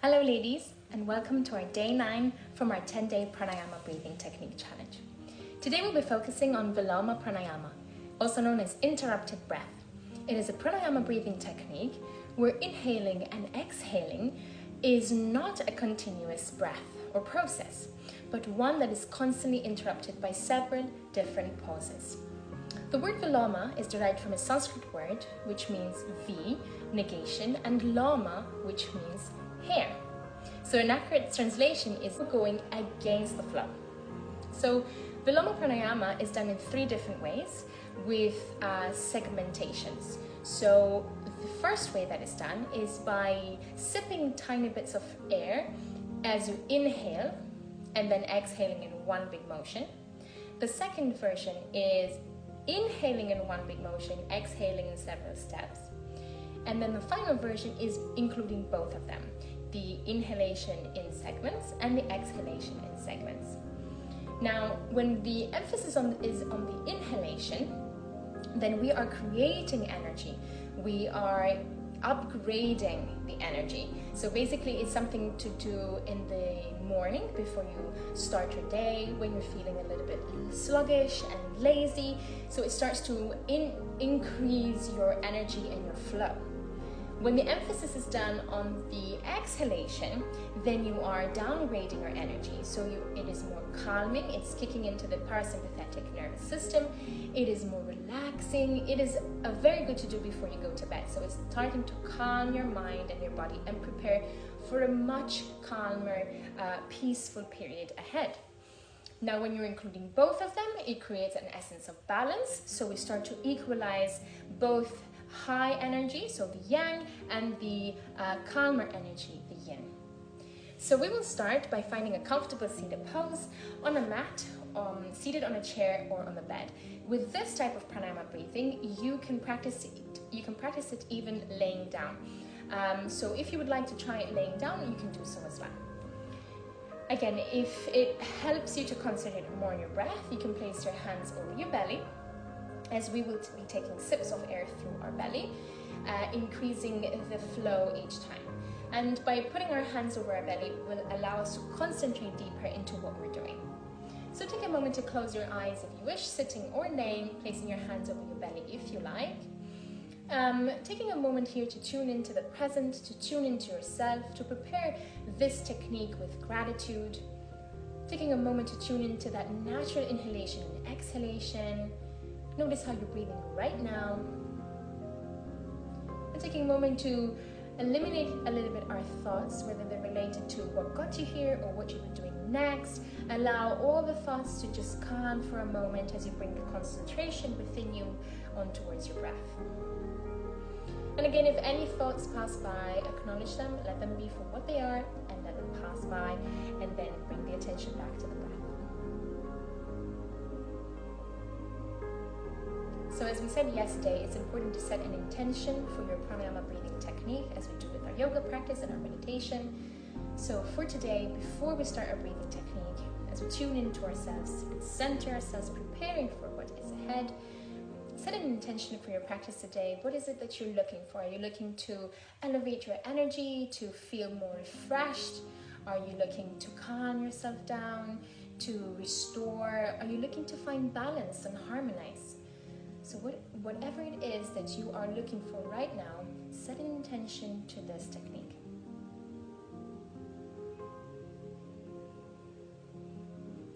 Hello ladies, and welcome to our day 9 from our 10-day Pranayama breathing technique challenge. Today we'll be focusing on Viloma Pranayama, also known as interrupted breath. It is a Pranayama breathing technique where inhaling and exhaling is not a continuous breath or process, but one that is constantly interrupted by several different pauses. The word Viloma is derived from a Sanskrit word which means V, negation, and Lama, which means hair. So an accurate translation is going against the flow. So Viloma Pranayama is done in 3 different ways with segmentations. So the first way that is done is by sipping tiny bits of air as you inhale and then exhaling in one big motion. The second version is inhaling in one big motion, exhaling in several steps. And then the final version is including both of them, the inhalation in segments and the exhalation in segments. Now, when the emphasis is on the inhalation, then we are creating energy. We are upgrading the energy. So basically it's something to do in the morning before you start your day, when you're feeling a little bit sluggish and lazy. So it starts to increase your energy and your flow. When the emphasis is done on the exhalation, then you are downgrading your energy. So it is more calming, it's kicking into the parasympathetic nervous system, it is more relaxing, it is a very good to do before you go to bed. So it's starting to calm your mind and your body and prepare for a much calmer, peaceful period ahead. Now, when you're including both of them, it creates an essence of balance. So we start to equalize both high energy, so the yang, and the calmer energy, the yin. So we will start by finding a comfortable seated pose on a mat, seated on a chair or on the bed. With this type of pranayama breathing, you can practice it even laying down. So if you would like to try it laying down, you can do so as well. Again, if it helps you to concentrate more on your breath, you can place your hands over your belly, as we will be taking sips of air through our belly, increasing the flow each time. And by putting our hands over our belly will allow us to concentrate deeper into what we're doing. So take a moment to close your eyes if you wish, sitting or laying, placing your hands over your belly if you like. Taking a moment here to tune into the present, to tune into yourself, to prepare this technique with gratitude. Taking a moment to tune into that natural inhalation and exhalation. Notice how you're breathing right now. And taking a moment to eliminate a little bit our thoughts, whether they're related to what got you here or what you'll be doing next. Allow all the thoughts to just calm for a moment as you bring the concentration within you on towards your breath. And again, if any thoughts pass by, acknowledge them, let them be for what they are, and let them pass by, and then bring the attention back to the breath. So as we said yesterday, it's important to set an intention for your pranayama breathing technique, as we do with our yoga practice and our meditation. So for today, before we start our breathing technique, as we tune into ourselves and center ourselves, preparing for what is ahead, set an intention for your practice today. What is it that you're looking for? Are you looking to elevate your energy, to feel more refreshed? Are you looking to calm yourself down, to restore? Are you looking to find balance and harmonize? So whatever it is that you are looking for right now, set an intention to this technique.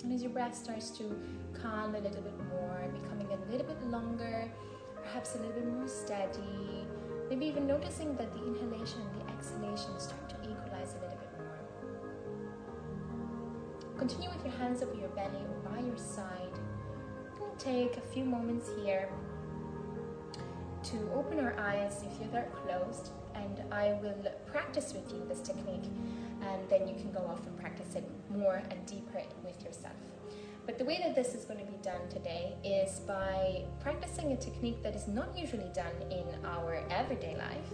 And as your breath starts to calm a little bit more, becoming a little bit longer, perhaps a little bit more steady, maybe even noticing that the inhalation and the exhalation start to equalize a little bit more. Continue with your hands over your belly or by your side. Take a few moments here to open our eyes if they're closed, and I will practice with you this technique, and then you can go off and practice it more and deeper with yourself. But the way that this is going to be done today is by practicing a technique that is not usually done in our everyday life,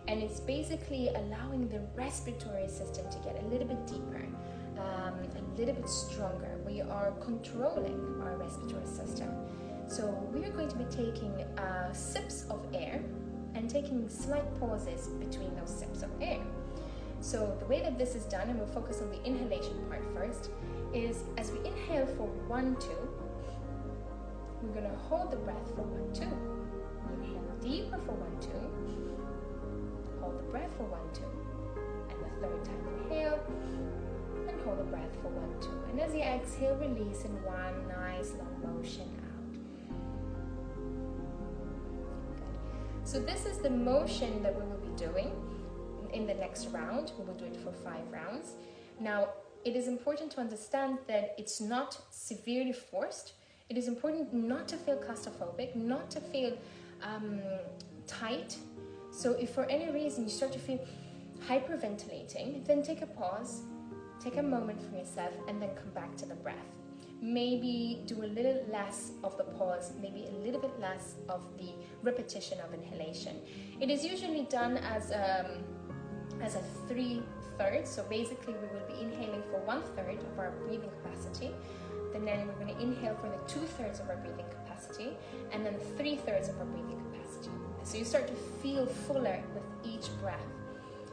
and it's basically allowing the respiratory system to get a little bit deeper, a little bit stronger. We are controlling our respiratory system. So we are going to be taking sips of air and taking slight pauses between those sips of air. So the way that this is done, and we'll focus on the inhalation part first, is as we inhale for 1, 2, we're going to hold the breath for 1, 2. Inhale deeper for 1, 2. Hold the breath for 1, 2. And the third time inhale and hold the breath for 1, 2. And as you exhale, release in one nice long motion out. Good. So this is the motion that we will be doing in the next round. We will do it for 5 rounds. Now, it is important to understand that it's not severely forced. It is important not to feel claustrophobic, not to feel tight. So if for any reason you start to feel hyperventilating, then take a pause, take a moment for yourself, and then come back to the breath. Maybe do a little less of the pause, maybe a little bit less of the repetition of inhalation. It is usually done as a 3/3. So basically we will be inhaling for 1/3 of our breathing capacity. Then we're going to inhale for the 2/3 of our breathing capacity, and then 3/3 of our breathing capacity. So you start to feel fuller with each breath,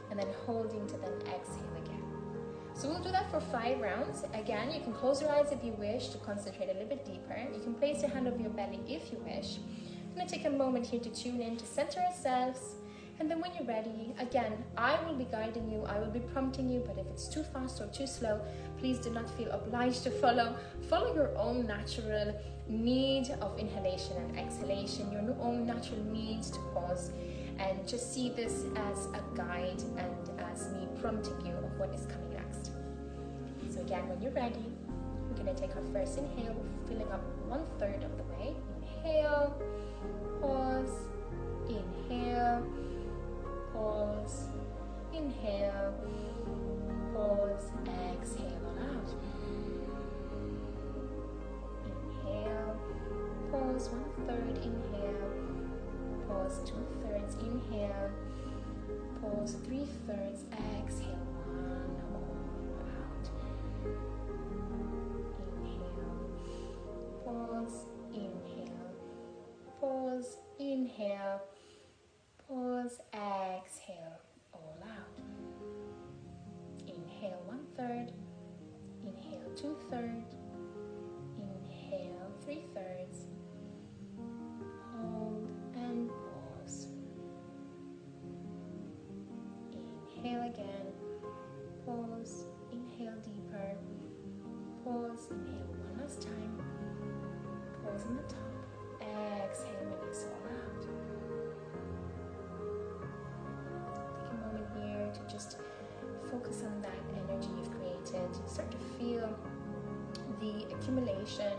and then holding to then exhale again. So we'll do that for 5 rounds. Again, you can close your eyes if you wish to concentrate a little bit deeper. You can place your hand over your belly if you wish. I'm going to take a moment here to tune in, to center ourselves. And then when you're ready, again, I will be guiding you, I will be prompting you, but if it's too fast or too slow, please do not feel obliged to follow. Follow your own natural need of inhalation and exhalation, your own natural needs to pause, and just see this as a guide and as me prompting you of what is coming next. So again, when you're ready, we're going to take our first inhale, filling up 1/3 of the way. Inhale, pause, inhale, pause, inhale, pause, exhale all out. Inhale, pause, 1/3, inhale, pause, 2/3, inhale, pause, 3/3, exhale, 1 all out. Inhale, pause, inhale, pause, inhale, pause, exhale, all out. Inhale 1/3, inhale 2/3, inhale 3/3, hold and pause. Inhale again, pause, inhale deeper, pause, inhale one last time, pause on the top, exhale, release all out. To just focus on that energy you've created. Start to feel the accumulation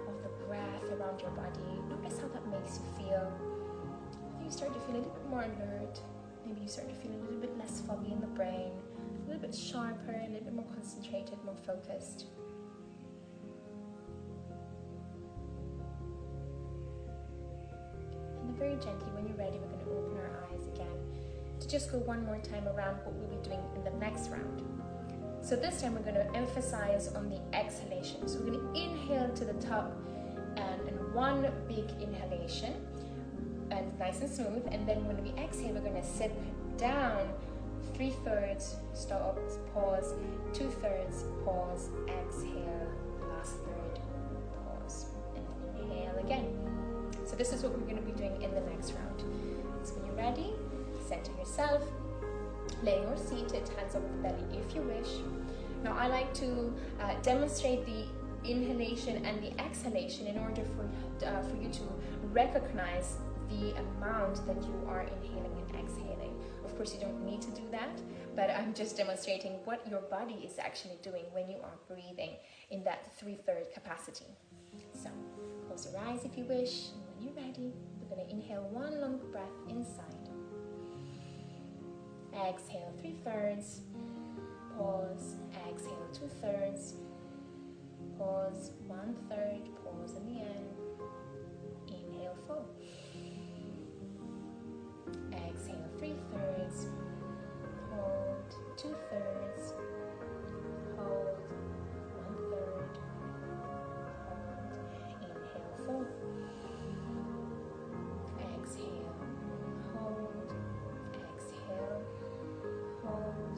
of the breath around your body. Notice how that makes you feel. You start to feel a little bit more alert. Maybe you start to feel a little bit less foggy in the brain, a little bit sharper, a little bit more concentrated, more focused. And then very gently, when you're ready, we're going to open our eyes again to just go one more time around what we'll be doing in the next round. So this time we're going to emphasize on the exhalation. So we're going to inhale to the top and one big inhalation, and nice and smooth. And then when we exhale, we're going to sip down 3/3, stop, pause, 2/3, pause, exhale, last third, pause, and then inhale again. So this is what we're going to be doing in the next round. So when you're ready, center yourself, laying or seated, hands over the belly if you wish. Now I like to demonstrate the inhalation and the exhalation in order for you to recognize the amount that you are inhaling and exhaling. Of course, you don't need to do that, but I'm just demonstrating what your body is actually doing when you are breathing in that 3/3 capacity. So close your eyes if you wish, and when you're ready, we're going to inhale one long breath inside. Exhale 3/3, pause, exhale 2/3, pause 1/3, pause in the end, inhale full, exhale 3/3, hold 2/3, hold 1/3, hold, inhale full, exhale, hold, exhale, hold,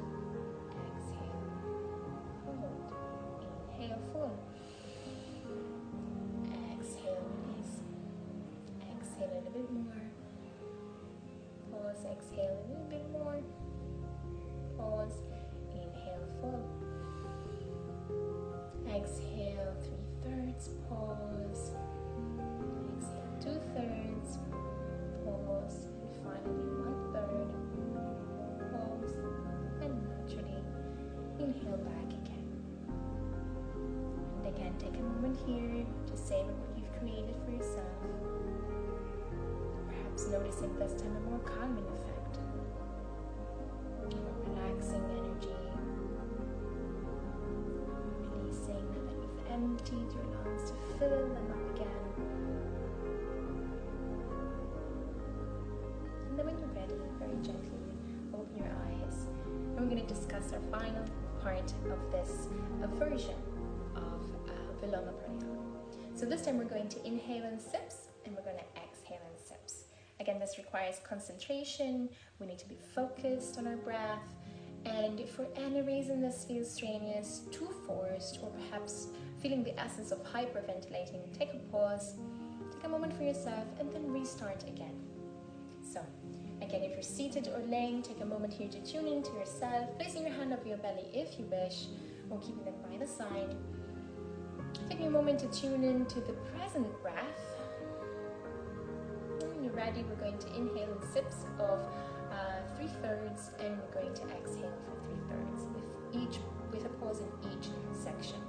exhale a little bit more. Pause. Inhale, full. Exhale, 3/3. Pause. Exhale, 2/3. Pause. And finally, 1/3. Pause. And naturally, inhale back again. And again, take a moment here to savor what you've created for yourself. Perhaps noticing this time a more calming effect, a relaxing energy, releasing now that you've emptied your lungs to fill them up again. And then when you're ready, very gently open your eyes, and we're going to discuss our final part of this version of Viloma Pranayama. So this time we're going to inhale in sips, and we're going to exhale in sips. Again, this requires concentration. We need to be focused on our breath. And if for any reason this feels strenuous, too forced, or perhaps feeling the essence of hyperventilating, take a pause, take a moment for yourself, and then restart again. So, again, if you're seated or laying, take a moment here to tune into yourself, placing your hand over your belly if you wish, or keeping them by the side. Taking a moment to tune into the present breath. When you're ready, we're going to inhale in sips of 3/3, and we're going to exhale for 3/3 with a pause in each section.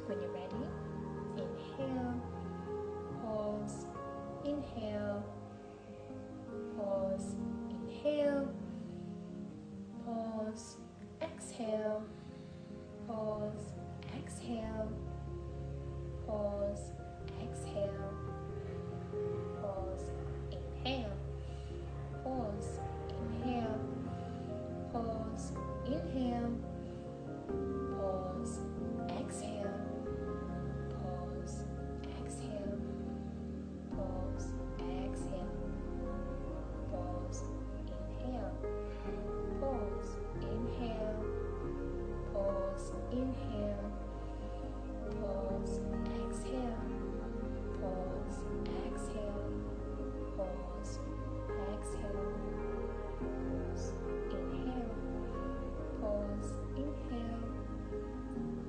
When you're ready, inhale, pause, inhale, pause, inhale, pause, exhale, pause, exhale, pause, exhale, pause, inhale, pause, inhale, pause, inhale, pause, exhale, pause, exhale, pause, exhale, pause, inhale, pause, inhale, pause, inhale, pause, exhale, pause, exhale, pause, exhale, pause, inhale, pause, inhale,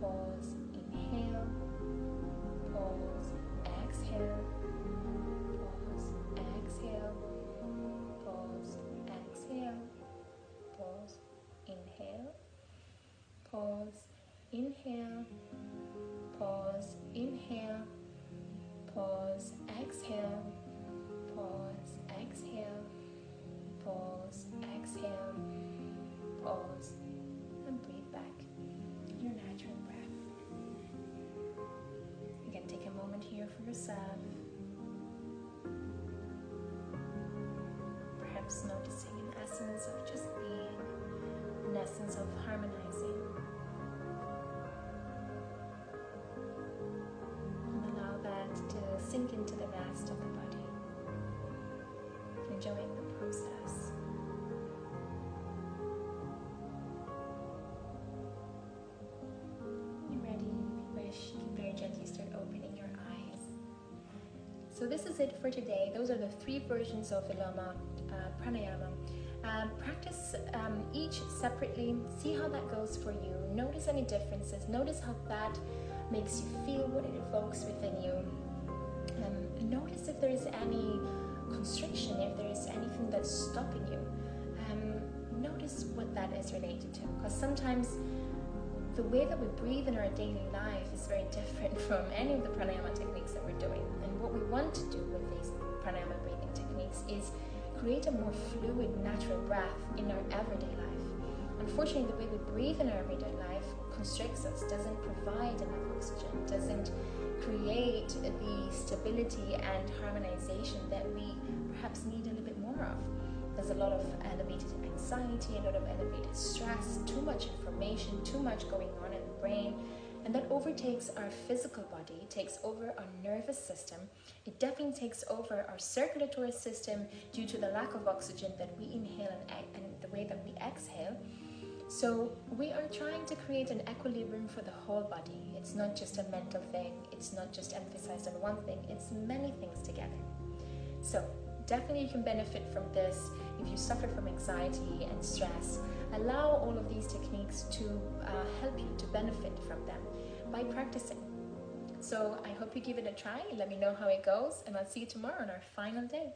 pause, inhale, pause, exhale, pause, exhale, pause, exhale, pause, inhale, pause, inhale, pause, inhale, pause, exhale, pause, exhale, pause, exhale, pause, and breathe back your natural breath. Again, take a moment here for yourself. Perhaps noticing an essence of just being, an essence of harmonizing. And allow that to sink into the rest of the body. Enjoying the process. You're ready, if you wish, you can very gently start opening your eyes. So this is it for today. Those are the 3 versions of Viloma Pranayama. Practice each separately. See how that goes for you. Notice any differences. Notice how that makes you feel, what it evokes within you. Notice if there is any constriction, if there is anything that's stopping you. Notice what that is related to, because sometimes the way that we breathe in our daily life is very different from any of the pranayama techniques that we're doing. And what we want to do with these pranayama breathing techniques is create a more fluid, natural breath in our everyday life. Unfortunately, the way we breathe in our everyday life constricts us, doesn't provide enough oxygen, doesn't create the stability and harmonization that we perhaps need a little bit more of. There's a lot of elevated anxiety, a lot of elevated stress, too much information, too much going on in the brain, and that overtakes our physical body, takes over our nervous system. It definitely takes over our circulatory system due to the lack of oxygen that we inhale and the way that we exhale. So we are trying to create an equilibrium for the whole body. It's not just a mental thing. It's not just emphasized on one thing. It's many things together. So definitely you can benefit from this. If you suffer from anxiety and stress, allow all of these techniques to help you to benefit from them by practicing. So I hope you give it a try. Let me know how it goes, and I'll see you tomorrow on our final day.